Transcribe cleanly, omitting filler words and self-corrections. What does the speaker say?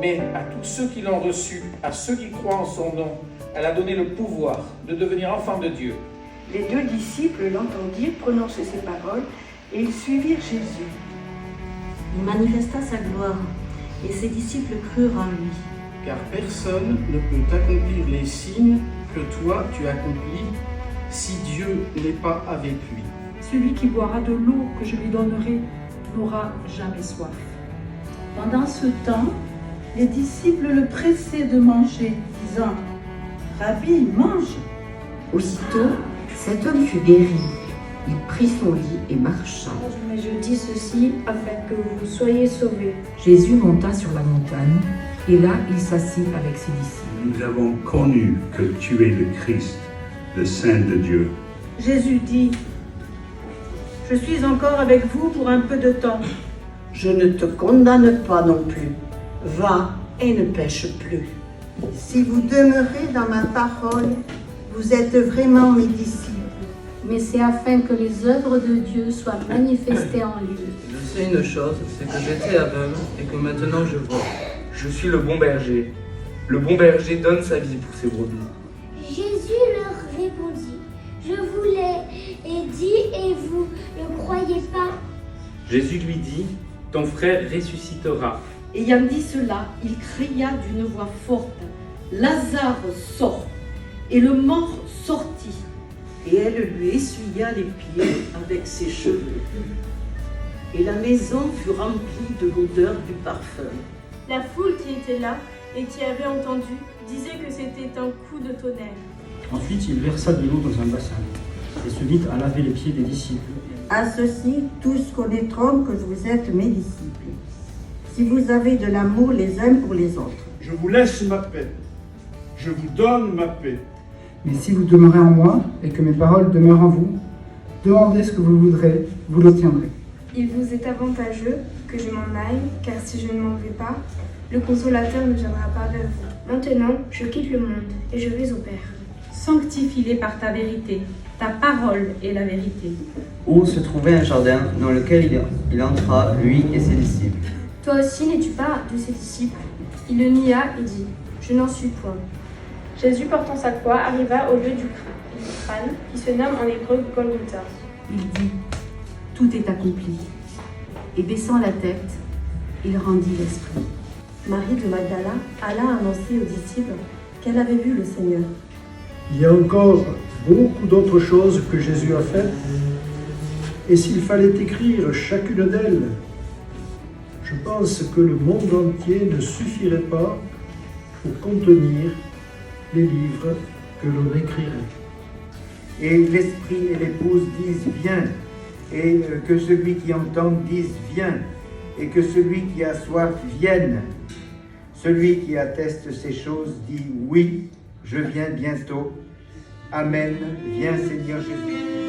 Mais à tous ceux qui l'ont reçu, à ceux qui croient en son nom, elle a donné le pouvoir de devenir enfants de Dieu. Les 2 disciples l'entendirent prononcer ces paroles et ils suivirent Jésus. Il manifesta sa gloire et ses disciples crurent en lui. Car personne ne peut accomplir les signes que toi tu accomplis si Dieu n'est pas avec lui. Celui qui boira de l'eau que je lui donnerai n'aura jamais soif. Pendant ce temps, les disciples le pressaient de manger, disant « Rabbi, mange !» Aussitôt, cet homme fut guéri. Il prit son lit et marcha. Mais je dis ceci afin que vous soyez sauvés. Jésus monta sur la montagne et là il s'assit avec ses disciples. Nous avons connu que tu es le Christ, le Saint de Dieu. Jésus dit « Je suis encore avec vous pour un peu de temps. Je ne te condamne pas non plus. Va et ne pêche plus. Si vous demeurez dans ma parole, vous êtes vraiment mes disciples. Mais c'est afin que les œuvres de Dieu soient manifestées en lui. Je sais une chose, c'est que j'étais aveugle et que maintenant je vois. Je suis le bon berger. Le bon berger donne sa vie pour ses brebis. Jésus leur répondit, je vous l'ai dit et vous ne croyez pas. Jésus lui dit, ton frère ressuscitera. Ayant dit cela, il cria d'une voix forte, Lazare sort. Et le mort sortit. Et elle lui essuya les pieds avec ses cheveux. Et la maison fut remplie de l'odeur du parfum. La foule qui était là et qui avait entendu disait que c'était un coup de tonnerre. Ensuite, il versa de l'eau dans un bassin et se mit à laver les pieds des disciples. À ceci, tous connaîtront que vous êtes mes disciples, si vous avez de l'amour les uns pour les autres. Je vous laisse ma paix. Je vous donne ma paix. Mais si vous demeurez en moi et que mes paroles demeurent en vous, demandez ce que vous voudrez, vous l'obtiendrez. Il vous est avantageux que je m'en aille, car si je ne m'en vais pas, le Consolateur ne viendra pas vers vous. Maintenant, je quitte le monde et je vais au Père. Sanctifie-les par ta vérité. Ta parole est la vérité. Où se trouvait un jardin dans lequel il entra, lui et ses disciples. Toi aussi n'es-tu pas de ses disciples? Il le nia et dit, je n'en suis point. Jésus, portant sa croix, arriva au lieu du crâne, qui se nomme en hébreu Golgotha. Il dit, tout est accompli. Et baissant la tête, il rendit l'esprit. Marie de Magdala alla annoncer aux disciples qu'elle avait vu le Seigneur. Il y a encore beaucoup d'autres choses que Jésus a faites, et s'il fallait écrire chacune d'elles, je pense que le monde entier ne suffirait pas pour contenir les livres que l'on écrirait. Et l'esprit et l'épouse disent viens, et que celui qui entend dise viens, et que celui qui a soif vienne. Celui qui atteste ces choses dit oui, je viens bientôt. Amen, viens Seigneur Jésus.